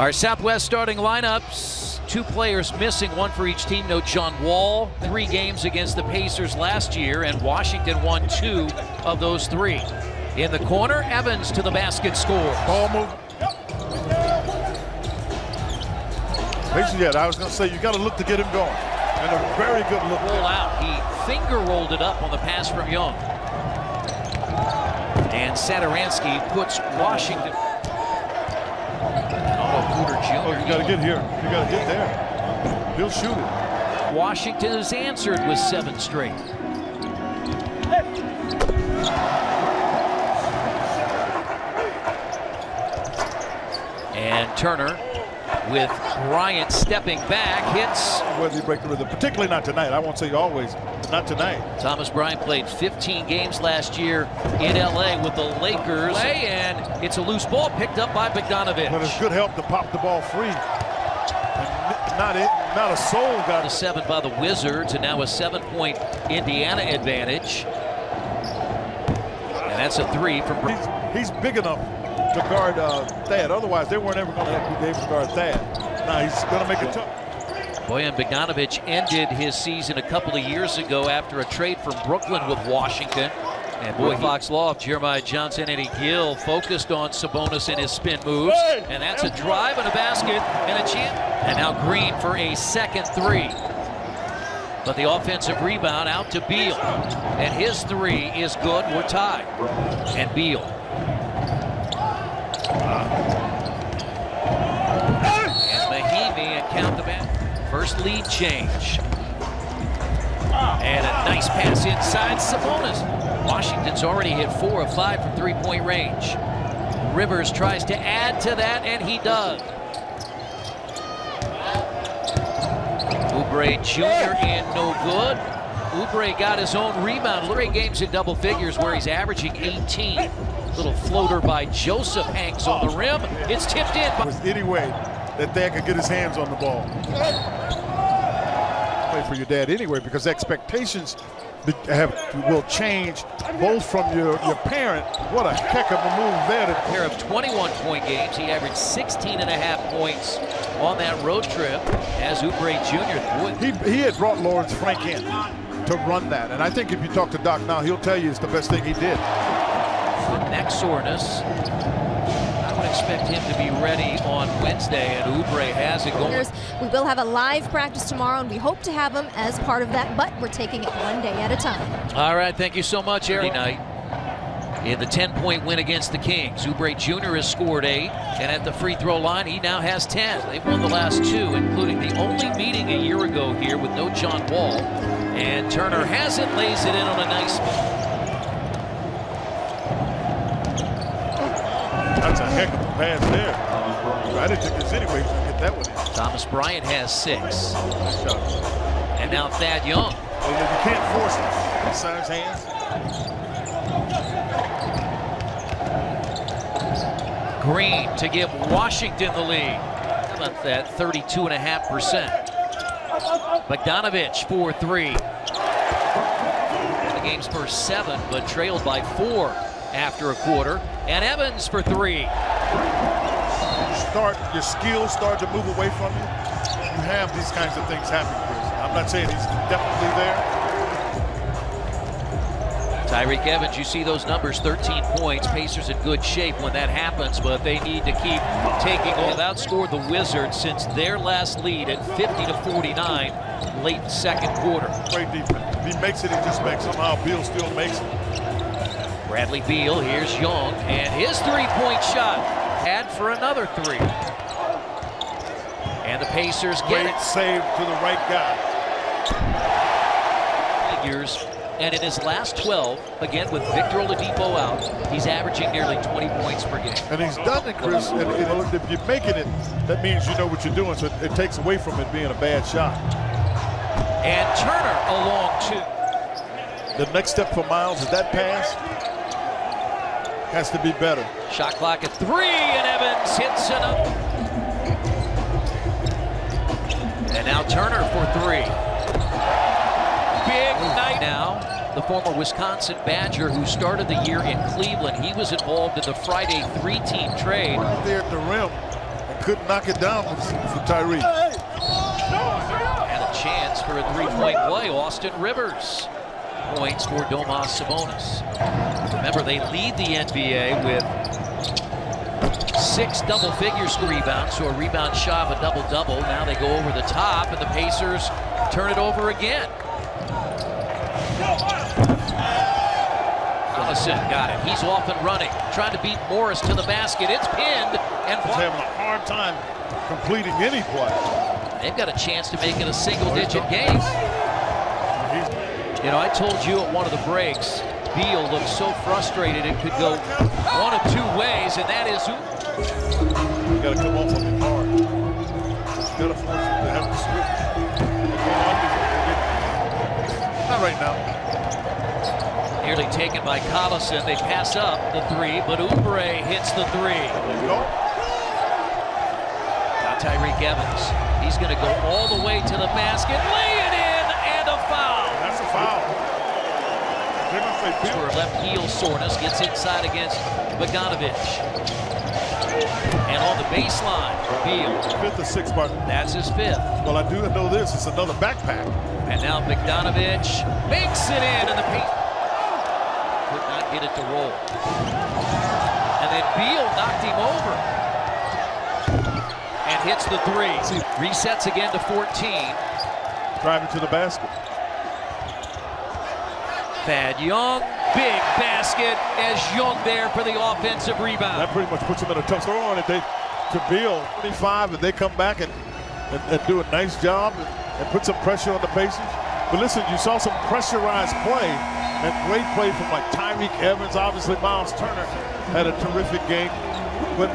Our Southwest starting lineups, 2 players missing, 1 for each team. No John Wall, 3 games against the Pacers last year, and Washington won 2 of those 3. In the corner, Evans to the basket score. Ball move. Yeah, I was going to say, you got to look to get him going. And a very good look. Roll out. He finger rolled it up on the pass from Young. And Satoransky puts Washington. Porter Jr. Oh, you got to get here. You got to get there. He'll shoot it. Washington has answered with 7 straight. And Turner, with Bryant stepping back, hits. Whether you break the rhythm, particularly not tonight. I won't say always, but not tonight. Thomas Bryant played 15 games last year in LA with the Lakers. And it's a loose ball picked up by Bogdanovic. But it's good help to pop the ball free. And not a soul got a 7 by the Wizards, and now a 7-point Indiana advantage. And that's a 3 from. He's big enough to guard Thad. Otherwise, they weren't ever going to be able to guard Thad. Now he's going to make it tough. Bojan Bogdanovic ended his season a couple of years ago after a trade from Brooklyn with Washington. And boy, Fox Loft, Jeremiah Johnson, and Eddie Gill focused on Sabonis and his spin moves. And that's a drive and a basket and a chance. And now Green for a second 3. But the offensive rebound out to Beal. And his 3 is good. We're tied. And Beal. And Mahimi, and count the back. First lead change. And a nice pass inside Sabonis. Washington's already hit 4 of 5 from 3-point range. Rivers tries to add to that, and he does. Oubre Jr. in, no good. Oubre got his own rebound. 3 games in double figures where he's averaging 18. Little floater by Joseph hangs on the rim. It's tipped in. Was any way that Thad could get his hands on the ball. Play for your dad anyway, because expectations will change both from your parent. What a heck of a move there. A pair of 21-point games. He averaged 16.5 points on that road trip as Oubre Jr. He had brought Lawrence Frank in to run that. And I think if you talk to Doc now, he'll tell you it's the best thing he did. Neck soreness. I would expect him to be ready on Wednesday, and Oubre has it going. We will have a live practice tomorrow, and we hope to have him as part of that, but we're taking it one day at a time. All right, thank you so much, Eric. Night in the 10-point win against the Kings. Oubre Jr. has scored 8, and at the free throw line, he now has 10. They've won the last 2, including the only meeting a year ago here with no John Wall. And Turner has it, lays it in on a nice spot. That's a heck of a pass there. I didn't think there's any way to get that one in. Thomas Bryant has 6. And now Thad Young. Well, you can't force it. Inside his hands. Green to give Washington the lead. How about that? 32.5%. Bogdanovic for 3. The game's first 7, but trailed by 4 after a quarter. And Evans for 3. Your skills start to move away from you. You have these kinds of things happen, Chris. I'm not saying he's definitely there. Tyreke Evans, you see those numbers, 13 points. Pacers in good shape when that happens, but they need to keep taking on. They've outscored the Wizards since their last lead at 50-49 late second quarter. Great defense. If he makes it, he just makes it. Somehow Beal still makes it. Bradley Beal, here's Young, and his 3-point shot. Had for another 3. And the Pacers get it. Great save to the right guy. Figures. And in his last 12, again with Victor Oladipo out, he's averaging nearly 20 points per game. And he's done it, Chris. And if you're making it, that means you know what you're doing. So it takes away from it being a bad shot. And Turner along 2. The next step for Miles is that pass has to be better. Shot clock at 3, and Evans hits another. And now Turner for 3. Big night now. The former Wisconsin Badger who started the year in Cleveland. He was involved in the Friday 3-team trade. Right there at the rim. couldn't knock it down for Tyreek. And a chance for a three-point play. Austin Rivers points for Domas Sabonis. Remember, they lead the NBA with 6 double figures rebounds, so a rebound shy of a double-double. Now they go over the top, and the Pacers turn it over again. Collison got it. He's off and running, trying to beat Morris to the basket. It's pinned, and He's having a hard time completing any play. they've got a chance to make it a single-digit game. You know, I told you at one of the breaks, Beal looked so frustrated it could go one of 2 ways, and that is You got to come off of it hard. You got to force him to have to switch. Not right now. nearly taken by Collison. They pass up the 3, but Oubre hits the 3. There you go. Now Tyreke Evans. He's going to go all the way to the basket, lay it in, and a foul. That's a foul. They're going to say Beal. For left heel soreness, gets inside against Bogdanovich. And on the baseline, Beal. 5th or 6th, Martin. That's his 5th. Well, I do know this. It's another backpack. And now Bogdanovich makes it in, and the paint could not get it to roll. And then Beal knocked him over and hits the 3. Resets again to 14. Driving to the basket. Thad Young, big basket as Young there for the offensive rebound. That pretty much puts them in a tough throw on it. They to Beal 25, and they come back and do a nice job and put some pressure on the Pacers. But listen, you saw some pressurized play and great play from like Tyreke Evans. Obviously, Miles Turner had a terrific game. But